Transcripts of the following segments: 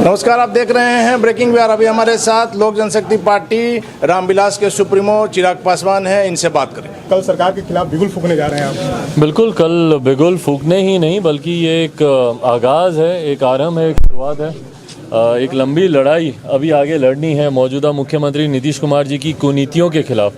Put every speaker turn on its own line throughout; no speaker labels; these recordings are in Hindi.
नमस्कार, आप देख रहे हैं ब्रेकिंग बिहार। अभी हमारे साथ लोक जनशक्ति पार्टी रामविलास के सुप्रीमो चिराग पासवान हैं, इनसे बात करें। कल सरकार के खिलाफ बिगुल फूकने जा रहे हैं आप?
बिल्कुल, कल बिगुल फूकने ही नहीं बल्कि ये एक आगाज़ है, एक आरंभ है, एक शुरुआत है। एक लंबी लड़ाई अभी आगे लड़नी है मौजूदा मुख्यमंत्री नीतीश कुमार जी की कुनीतियों के खिलाफ।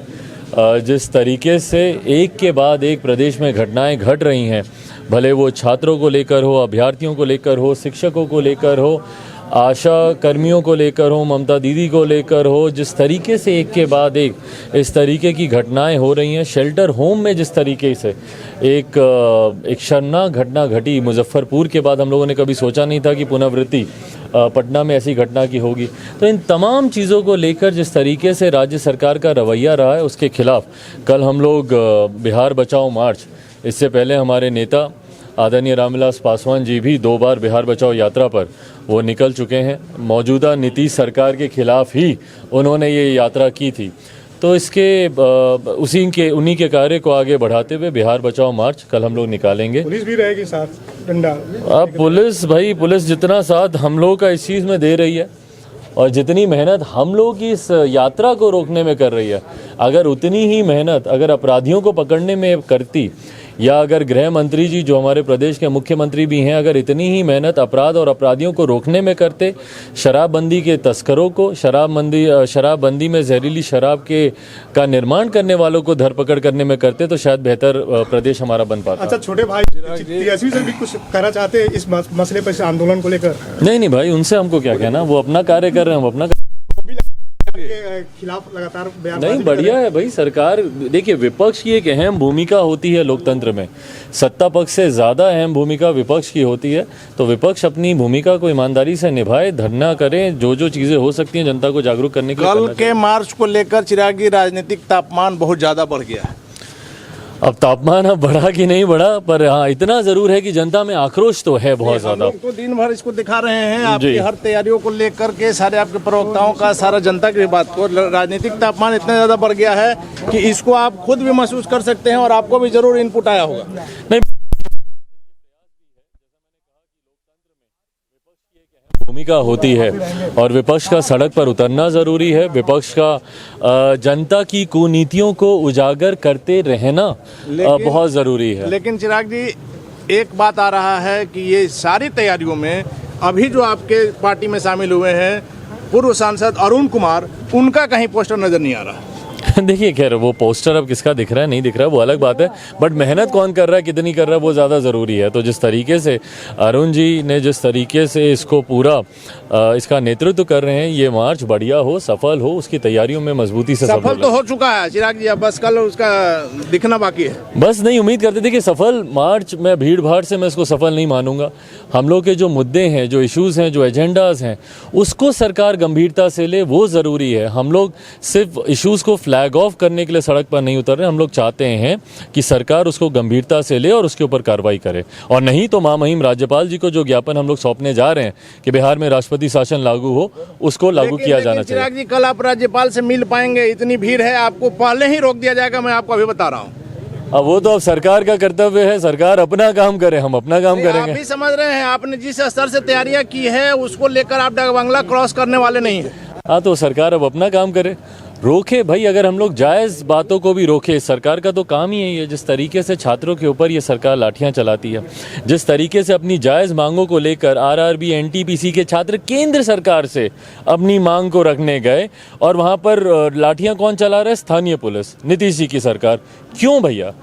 जिस तरीके से एक के बाद एक प्रदेश में घटनाएं घट रही हैं, भले वो छात्रों को लेकर हो, अभ्यर्थियों को लेकर हो, शिक्षकों को लेकर हो, आशा कर्मियों को लेकर हो, ममता दीदी को लेकर हो, जिस तरीके से एक के बाद एक इस तरीके की घटनाएं हो रही हैं। शेल्टर होम में जिस तरीके से एक शर्मनाक घटना घटी मुजफ्फरपुर के बाद, हम लोगों ने कभी सोचा नहीं था कि पुनरावृत्ति पटना में ऐसी घटना की होगी। तो इन तमाम चीज़ों को लेकर जिस तरीके से राज्य सरकार का रवैया रहा है, उसके खिलाफ कल हम लोग बिहार बचाओ मार्च, इससे पहले हमारे नेता आदरणीय रामविलास पासवान जी भी 2 बार बिहार बचाओ यात्रा पर वो निकल चुके हैं। मौजूदा नीतीश सरकार के खिलाफ ही उन्होंने ये यात्रा की थी। तो इसके उन्हीं के कार्य को आगे बढ़ाते हुए बिहार बचाओ मार्च कल हम लोग निकालेंगे।
पुलिस भी रहेगी साथ, डंडा।
अब पुलिस जितना साथ हम लोग का इस चीज़ में दे रही है और जितनी मेहनत हम लोग की इस यात्रा को रोकने में कर रही है, अगर उतनी ही मेहनत अगर अपराधियों को पकड़ने में करती, या अगर गृह मंत्री जी जो हमारे प्रदेश के मुख्यमंत्री भी हैं, अगर इतनी ही मेहनत अपराध और अपराधियों को रोकने में करते, शराबबंदी के तस्करों को, शराबबंदी में जहरीली शराब का निर्माण करने वालों को धरपकड़ करने में करते, तो शायद बेहतर प्रदेश हमारा बन पाता।
अच्छा, छोटे भाई तेजस्वी सर भी कुछ कहना चाहते हैं इस मसले पर, इस आंदोलन को लेकर?
नहीं भाई, उनसे हमको क्या कहना, वो अपना कार्य कर रहे हैं, हम अपना
खिलाफ लगातार
नहीं। बढ़िया है भाई। सरकार देखिए, विपक्ष की एक अहम भूमिका होती है लोकतंत्र में, सत्ता पक्ष से ज़्यादा अहम भूमिका विपक्ष की होती है। तो विपक्ष अपनी भूमिका को ईमानदारी से निभाए, धरना करें, जो चीज़ें हो सकती हैं जनता को जागरूक करने के लिए।
कल के मार्च को लेकर चिराग जी, राजनीतिक तापमान बहुत ज़्यादा बढ़ गया है।
अब तापमान अब बढ़ा कि नहीं बढ़ा, पर हाँ इतना जरूर है कि जनता में आक्रोश तो है बहुत ज्यादा।
तो दिन भर इसको दिखा रहे हैं, आपकी हर तैयारियों को लेकर के, सारे आपके प्रवक्ताओं का, सारा जनता की बात को। राजनीतिक तापमान इतना ज्यादा बढ़ गया है कि इसको आप खुद भी महसूस कर सकते हैं और आपको भी जरूर इनपुट आया होगा।
नहीं, भूमिका होती है और विपक्ष का सड़क पर उतरना ज़रूरी है। विपक्ष का जनता की कुनीतियों को उजागर करते रहना बहुत ज़रूरी है।
लेकिन चिराग जी, एक बात आ रहा है कि ये सारी तैयारियों में अभी जो आपके पार्टी में शामिल हुए हैं पूर्व सांसद अरुण कुमार, उनका कहीं पोस्टर नज़र नहीं आ रहा।
देखिए, खैर वो पोस्टर अब किसका दिख रहा है नहीं दिख रहा है वो अलग बात है, बट मेहनत कौन कर रहा है, कितनी कर रहा है, वो ज़्यादा ज़रूरी है। तो जिस तरीके से अरुण जी ने जिस तरीके से इसको पूरा इसका नेतृत्व कर रहे हैं, ये मार्च बढ़िया हो, सफल हो, उसकी तैयारियों में मजबूती से
सफल तो हो चुका है चिराग जी, अब बस कल उसका दिखना बाकी है।
बस नहीं, उम्मीद करते थे कि सफल मार्च में भीड़ भाड़ से मैं इसको सफल नहीं मानूंगा। हम लोग के जो मुद्दे हैं, जो इश्यूज़ हैं, जो एजेंडाज हैं, उसको सरकार गंभीरता से ले, वो ज़रूरी है। हम लोग सिर्फ इश्यूज़ को फ्लैग ऑफ करने के लिए सड़क पर नहीं उतर रहे। हम लोग चाहते हैं कि सरकार उसको गंभीरता से ले और उसके ऊपर कार्रवाई करे, और नहीं तो महामहिम राज्यपाल जी को जो ज्ञापन हम लोग सौंपने जा रहे हैं कि बिहार में राष्ट्रपति शासन लागू हो, उसको लागू किया जाना चाहिए।
चिराग जी, कल आप राज्यपाल से मिल पाएंगे? इतनी भीड़ है, आपको पहले ही रोक दिया जाएगा, मैं आपको अभी बता रहा हूँ।
अब वो तो अब सरकार का कर्तव्य है, सरकार अपना काम करे, हम अपना काम करेंगे।
आप भी समझ रहे हैं, आपने जिस स्तर से तैयारियां की है उसको लेकर आप डाकबंगला क्रॉस करने वाले नहीं है।
हाँ, तो सरकार अब अपना काम करे, रोके भाई। अगर हम लोग जायज़ बातों को भी रोके, सरकार का तो काम ही यही है। जिस तरीके से छात्रों के ऊपर ये सरकार लाठियां चलाती है, जिस तरीके से अपनी जायज़ मांगों को लेकर आरआरबी, एनटीपीसी के छात्र केंद्र सरकार से अपनी मांग को रखने गए और वहां पर लाठियां कौन चला रहा है? स्थानीय पुलिस, नीतीश जी की सरकार। क्यों भैया?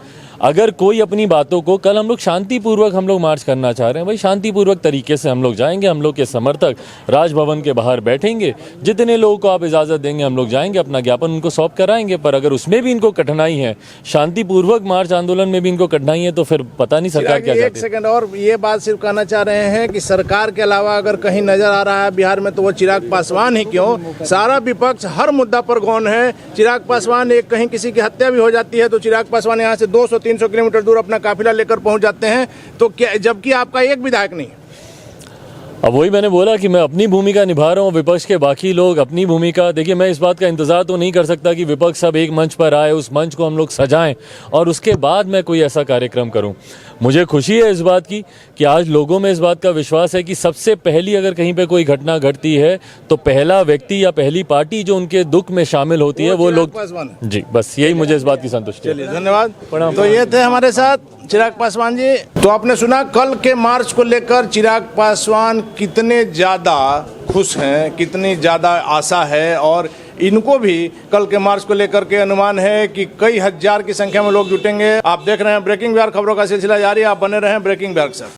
अगर कोई अपनी बातों को, कल हम लोग शांतिपूर्वक हम लोग मार्च करना चाह रहे हैं भाई, शांतिपूर्वक तरीके से हम लोग जाएंगे। हम लोग के समर्थक राजभवन के बाहर बैठेंगे, जितने लोगों को आप इजाज़त देंगे हम लोग जाएंगे, अपना ज्ञापन उनको सौंप कराएंगे। पर अगर उसमें भी इनको कठिनाई है, शांतिपूर्वक मार्च आंदोलन में भी इनको कठिनाई है, तो फिर पता नहीं सरकार क्या चाहती है।
एक सेकंड और, ये बात सिर्फ कहना चाह रहे हैं कि सरकार के अलावा अगर कहीं नजर आ रहा है बिहार में, तो वो चिराग पासवान ही क्यों? सारा विपक्ष हर मुद्दा पर गौन है। चिराग पासवान, एक कहीं किसी की हत्या भी हो जाती है तो चिराग पासवान यहाँ से 200-300 किलोमीटर दूर अपना काफिला लेकर पहुंच जाते हैं, तो क्या, जबकि आपका एक विधायक नहीं?
अब वही मैंने बोला कि मैं अपनी भूमिका निभा रहा हूँ, विपक्ष के बाकी लोग अपनी भूमिका। देखिए, मैं इस बात का इंतजार तो नहीं कर सकता कि विपक्ष सब एक मंच पर आए, उस मंच को हम लोग सजाएं और उसके बाद मैं कोई ऐसा कार्यक्रम करूं। मुझे खुशी है इस बात की कि आज लोगों में इस बात का विश्वास है कि सबसे पहली अगर कहीं पे कोई घटना घटती है तो पहला व्यक्ति या पहली पार्टी जो उनके दुख में शामिल होती है वो लोग। जी, बस यही मुझे इस बात की संतुष्टि है।
चलिए, धन्यवाद। तो ये थे हमारे साथ चिराग पासवान जी। तो आपने सुना कल के मार्च को लेकर चिराग पासवान कितने ज्यादा खुश हैं, कितनी ज्यादा आशा है, और इनको भी कल के मार्च को लेकर के अनुमान है कि कई हजार की संख्या में लोग जुटेंगे। आप देख रहे हैं ब्रेकिंग बिहार, खबरों का सिलसिला जारी। आप बने रहें ब्रेकिंग बिहार के साथ।